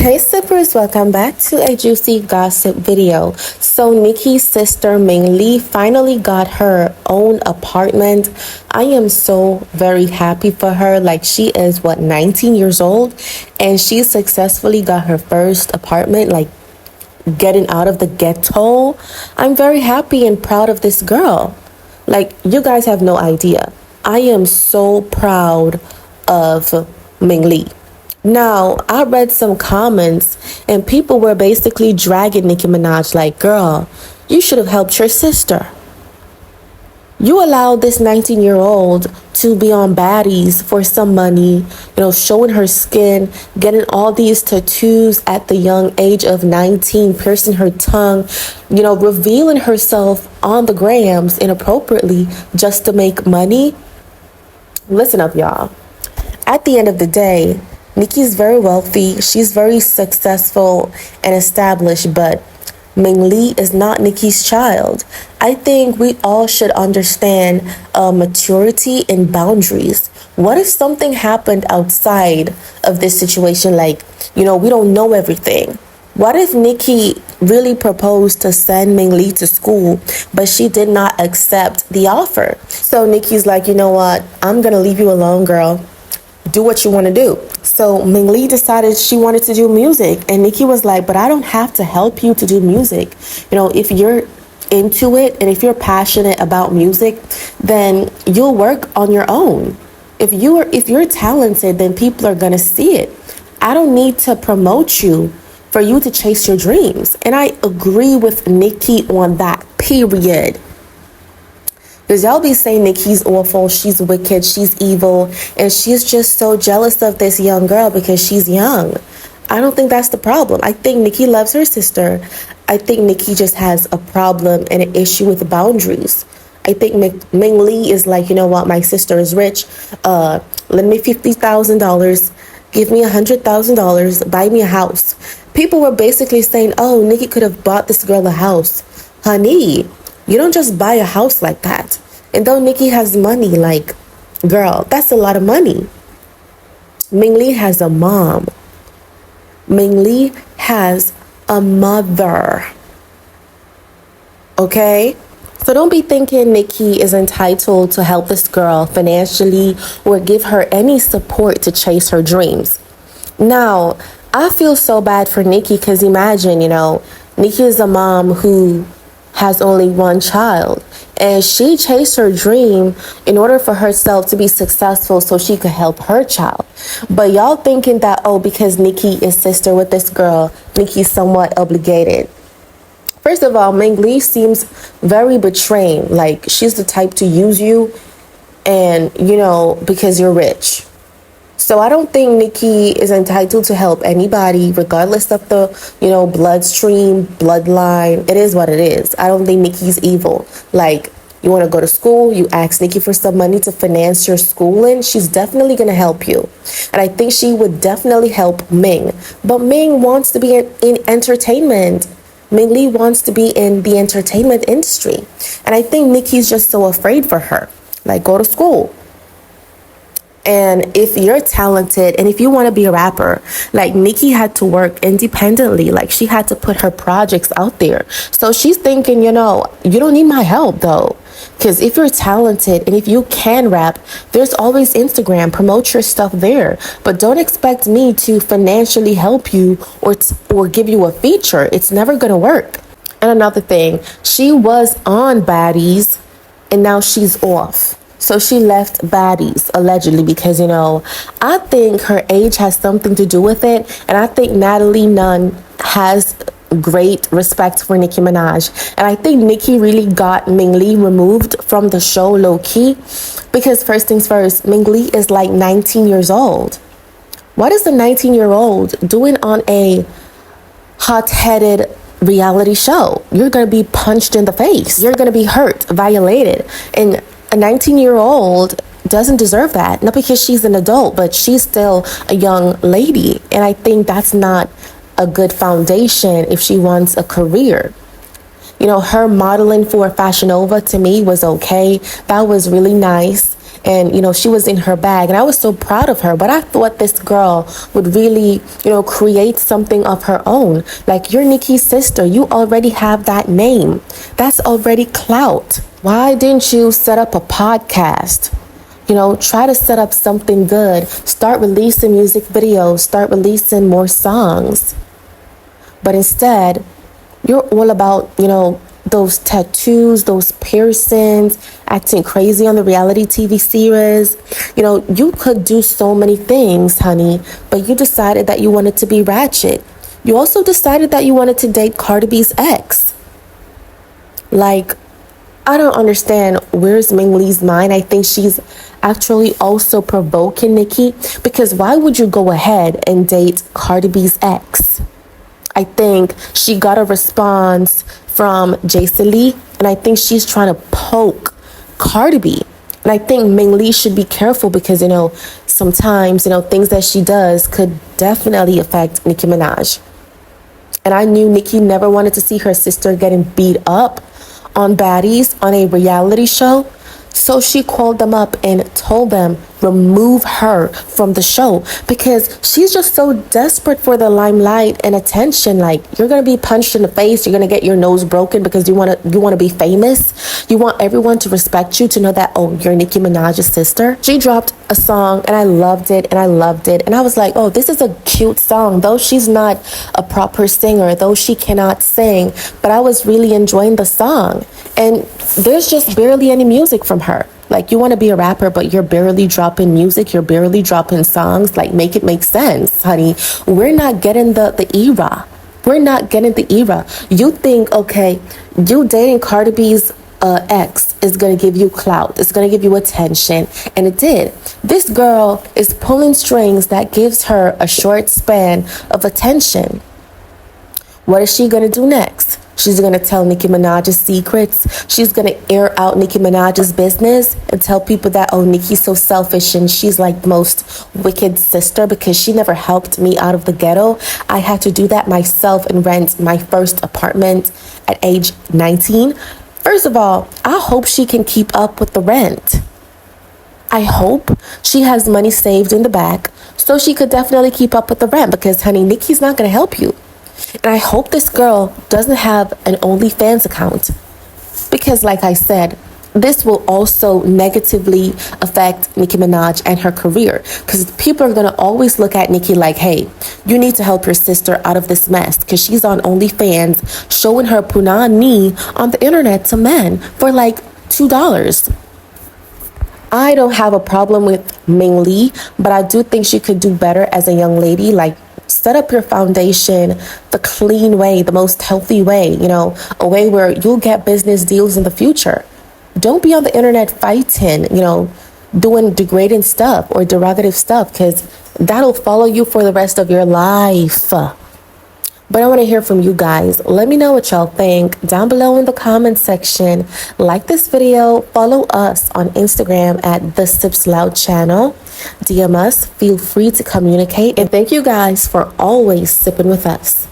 Hey sippers, welcome back to a juicy gossip video. So Nicki's sister Ming Lee finally got her own apartment. I am so very happy for her. Like, she is 19 years old, and she successfully got her first apartment, like getting out of the ghetto. I'm very happy and proud of this girl. Like, you guys have no idea. I am so proud of Ming Lee. Now, I read some comments and people were basically dragging Nicki Minaj like, girl, you should have helped your sister. You allowed this 19-year-old to be on baddies for some money, showing her skin, getting all these tattoos at the young age of 19, piercing her tongue, revealing herself on the grams inappropriately just to make money. Listen up, y'all. At the end of the day, Nicki's very wealthy, she's very successful and established, but Ming Lee is not Nicki's child. I think we all should understand maturity and boundaries. What if something happened outside of this situation? Like, we don't know everything. What if Nicki really proposed to send Ming Lee to school, but she did not accept the offer? So Nicki's like, you know what? I'm going to leave you alone, girl. Do what you want to do. So Ming Lee decided she wanted to do music, and Nicki was like, but I don't have to help you to do music. If you're into it and if you're passionate about music, then you'll work on your own. If you're talented, then people are going to see it. I don't need to promote you for you to chase your dreams. And I agree with Nicki on that, period. Because y'all be saying Nicki's awful, she's wicked, she's evil, and she's just so jealous of this young girl because she's young. I don't think that's the problem. I think Nicki loves her sister. I think Nicki just has a problem and an issue with boundaries. I think Ming Lee is like, you know what, my sister is rich. Lend me $50,000, give me $100,000, buy me a house. People were basically saying, oh, Nicki could have bought this girl a house. Honey, you don't just buy a house like that. And though Nicki has money, like, girl, that's a lot of money. Ming Lee has a mom. Ming Lee has a mother. Okay? So don't be thinking Nicki is entitled to help this girl financially or give her any support to chase her dreams. Now, I feel so bad for Nicki because imagine, Nicki is a mom who has only one child, and she chased her dream in order for herself to be successful so she could help her child. But y'all thinking that, oh, because Nicki is sister with this girl, Nicki's somewhat obligated. First of all, Ming Lee seems very betraying. Like, she's the type to use you and, because you're rich. So I don't think Nicki is entitled to help anybody, regardless of the, bloodstream, bloodline. It is what it is. I don't think Nicki's evil. Like, you want to go to school, you ask Nicki for some money to finance your schooling, she's definitely going to help you. And I think she would definitely help Ming. But Ming wants to be in entertainment. Ming Lee wants to be in the entertainment industry. And I think Nicki's just so afraid for her. Like, go to school. And if you're talented and if you want to be a rapper, like, Nicki had to work independently. Like, she had to put her projects out there. So she's thinking, you don't need my help though. Because if you're talented and if you can rap, there's always Instagram. Promote your stuff there. But don't expect me to financially help you or give you a feature. It's never going to work. And another thing, she was on baddies and now she's off. So she left baddies, allegedly, because, I think her age has something to do with it. And I think Natalie Nunn has great respect for Nicki Minaj. And I think Nicki really got Ming Lee removed from the show low-key. Because first things first, Ming Lee is like 19 years old. What is a 19-year-old doing on a hot-headed reality show? You're going to be punched in the face. You're going to be hurt, violated. And a 19-year-old doesn't deserve that. Not because she's an adult, but she's still a young lady. And I think that's not a good foundation if she wants a career. Her modeling for Fashion Nova, to me, was okay. That was really nice. and she was in her bag, and I was so proud of her. But I thought this girl would really create something of her own. Like, you're Nicki's sister, you already have that name, that's already clout. Why didn't you set up a podcast? Try to set up something good. Start releasing music videos, start releasing more songs. But instead, you're all about, those tattoos, those piercings, acting crazy on the reality TV series. You could do so many things, honey, but you decided that you wanted to be ratchet. You also decided that you wanted to date Cardi B's ex. Like, I don't understand where's Ming Lee's mind. I think she's actually also provoking Nicki, because why would you go ahead and date Cardi B's ex? I think she got a response from Jason Lee, and I think she's trying to poke Cardi B. And I think Ming Lee should be careful because, sometimes, things that she does could definitely affect Nicki Minaj. And I knew Nicki never wanted to see her sister getting beat up on baddies on a reality show. So she called them up and told them, remove her from the show, because she's just so desperate for the limelight and attention. Like, you're going to be punched in the face, you're going to get your nose broken because you want to be famous. You want everyone to respect you, to know that, oh, you're Nicki Minaj's sister. She dropped a song and I loved it, and I was like, oh, this is a cute song. Though she's not a proper singer, though she cannot sing, but I was really enjoying the song. And there's just barely any music from her. Like, you want to be a rapper, but you're barely dropping music, you're barely dropping songs. Like, make it make sense, honey. We're not getting the era. We're not getting the era. You think, okay, you dating Cardi B's ex is going to give you clout, it's going to give you attention, and it did. This girl is pulling strings that gives her a short span of attention. What is she going to do next? She's going to tell Nicki Minaj's secrets. She's going to air out Nicki Minaj's business and tell people that, oh, Nicki's so selfish and she's like the most wicked sister because she never helped me out of the ghetto. I had to do that myself and rent my first apartment at age 19. First of all, I hope she can keep up with the rent. I hope she has money saved in the back so she could definitely keep up with the rent, because, honey, Nicki's not going to help you. And I hope this girl doesn't have an OnlyFans account, because, like I said, this will also negatively affect Nicki Minaj and her career, because people are going to always look at Nicki like, hey, you need to help your sister out of this mess, because she's on OnlyFans showing her punani on the internet to men for like $2. I don't have a problem with Ming Lee, but I do think she could do better as a young lady. Like, set up your foundation the clean way, the most healthy way, a way where you'll get business deals in the future. Don't be on the internet fighting, doing degrading stuff or derogative stuff, because that'll follow you for the rest of your life. But I want to hear from you guys. Let me know what y'all think down below in the comment section. Like this video, follow us on Instagram at the Sips Loud channel. DM us, feel free to communicate. And thank you guys for always sipping with us.